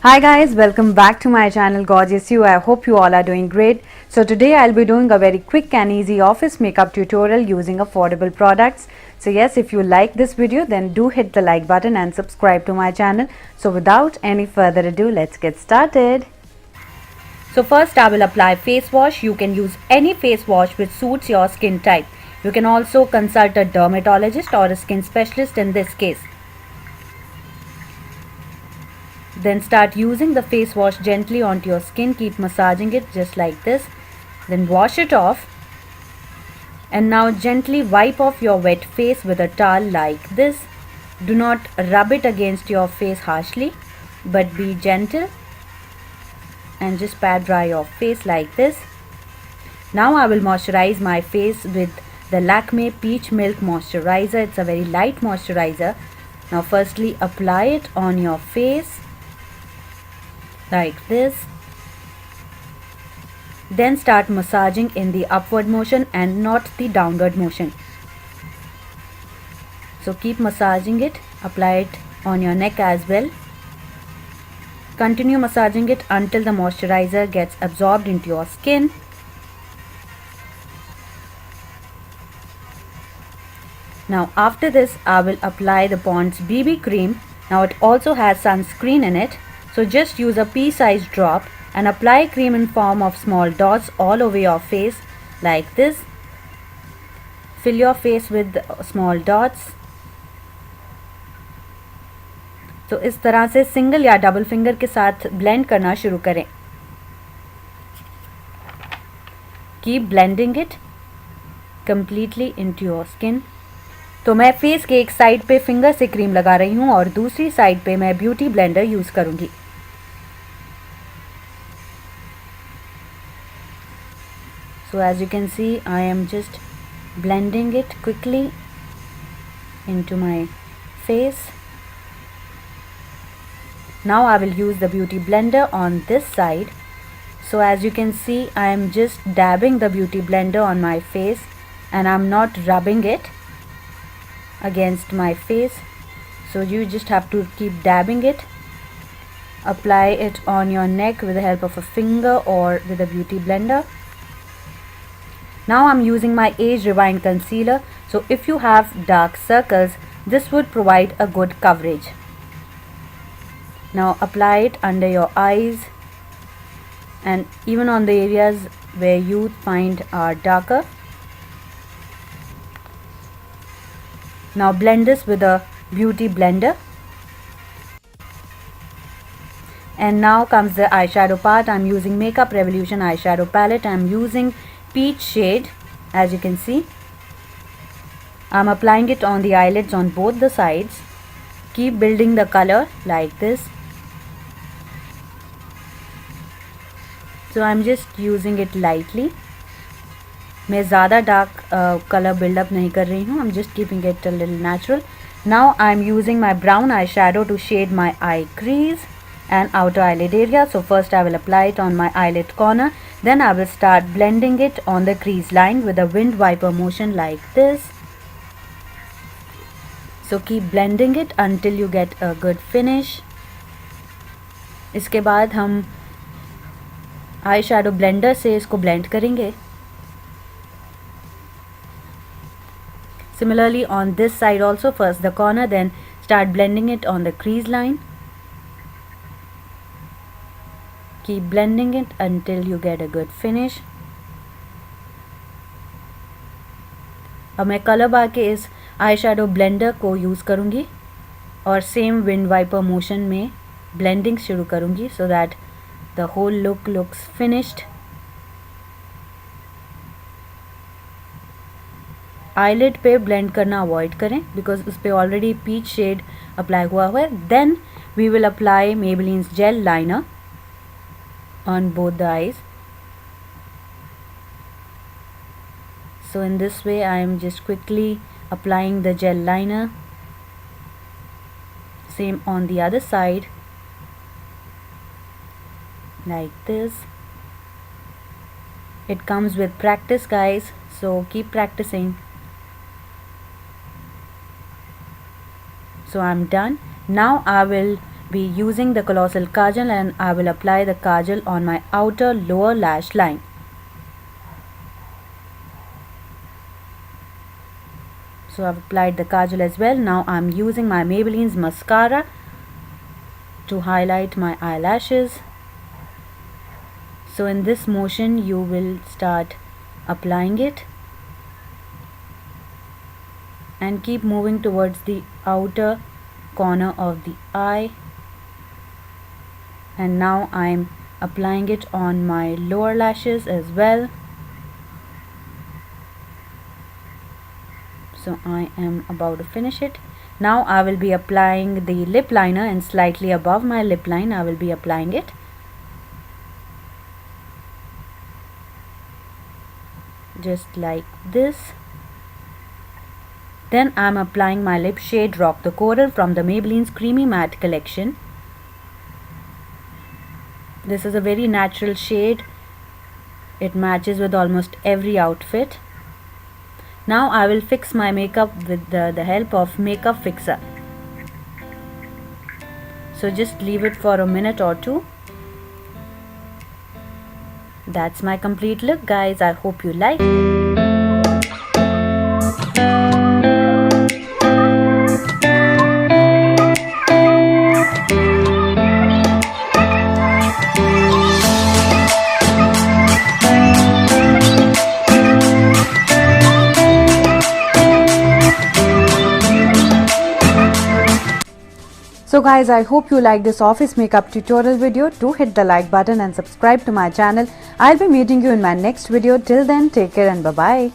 Hi guys, welcome back to my channel Gorgeous You. I hope you all are doing great. So today I'll be doing a very quick and easy office makeup tutorial using affordable products. So yes, if you like this video then do hit the like button and subscribe to my channel. So without any further ado, let's get started. So first I will apply face wash. You can use any face wash which suits your skin type. You can also consult a dermatologist or a skin specialist in this case. Then start using the face wash gently onto your skin. Keep massaging it just like this. Then wash it off. And now gently wipe off your wet face with a towel like this. Do not rub it against your face harshly, but be gentle and just pat dry your face like this. Now I will moisturize my face with the Lakme Peach Milk Moisturizer. It's a very light moisturizer. Now firstly apply it on your face like this. Then start massaging in the upward motion and not the downward motion. So keep massaging it, apply it on your neck as well. Continue massaging it until the moisturizer gets absorbed into your skin. Now after this I will apply the Pond's BB cream. Now it also has sunscreen in it. So just use a pea-sized drop and apply cream in form of small dots all over your face like this. Fill your face with small dots. तो इस तरह से single या double finger के साथ blend करना शुरू करें. Keep blending it completely into your skin. तो मैं फेस के एक साइड पे फिंगर से क्रीम लगा रही हूँ और दूसरी साइड पे मैं ब्यूटी ब्लेंडर यूज़ करूँगी. So as you can see, I am just blending it quickly into my face. Now I will use the beauty blender on this side. So as you can see, I am just dabbing the beauty blender on my face and I'm not rubbing it against my face. So you just have to keep dabbing it. Apply it on your neck with the help of a finger or with a beauty blender. Now I'm using my Age Rewind concealer. So if you have dark circles, this would provide a good coverage. Now apply it under your eyes and even on the areas where you find are darker. Now blend this with a beauty blender. And now comes the eyeshadow part. I'm using Makeup Revolution eyeshadow palette. I'm using peach shade. As you can see, I'm applying it on the eyelids on both the sides. Keep building the color like this. So I'm just using it lightly. मैं ज़्यादा dark color build up नहीं कर रही हूँ. I'm just keeping it a little natural. Now I'm using my brown eyeshadow to shade my eye crease and outer eyelid area. So first I will apply it on my eyelid corner. Then I will start blending it on the crease line with a wind wiper motion like this. So keep blending it until you get a good finish. इसके बाद हम आई shadow blender से इसको blend करेंगे. Similarly on this side also, first the corner, then start blending it on the crease line. Keep blending it until you get a good finish. अब मैं colour bar के इस आई शैडो ब्लेंडर को use करूँगी और same wind wiper motion में blending शुरू करूँगी so that the whole look looks finished. Eyelid पे ब्लेंड करना अवॉइड करें बिकॉज उस पर ऑलरेडी पीच शेड अप्लाई हुआ है. Then we will apply Maybelline's gel liner on both the eyes. So in this way I am just quickly applying the gel liner. Same on the other side like this. It comes with practice guys, so keep practicing. So I'm done. Now I will be using the Colossal Kajal, and I will apply the kajal on my outer lower lash line. So I've applied the kajal as well. Now I'm using my Maybelline's mascara to highlight my eyelashes. So in this motion you will start applying it and keep moving towards the outer corner of the eye. And now I'm applying it on my lower lashes as well. So I am about to finish it. Now I will be applying the lip liner, and slightly above my lip line I will be applying it. Just like this. Then I am applying my lip shade Rock the Coral from the Maybelline's Creamy Matte collection. This is a very natural shade. It matches with almost every outfit. Now I will fix my makeup with the help of Makeup Fixer. So just leave it for a minute or two. That's my complete look, guys. I hope you like. So guys, I hope you like this office makeup tutorial video. Do hit the like button and subscribe to my channel. I'll be meeting you in my next video. Till then, take care and bye-bye.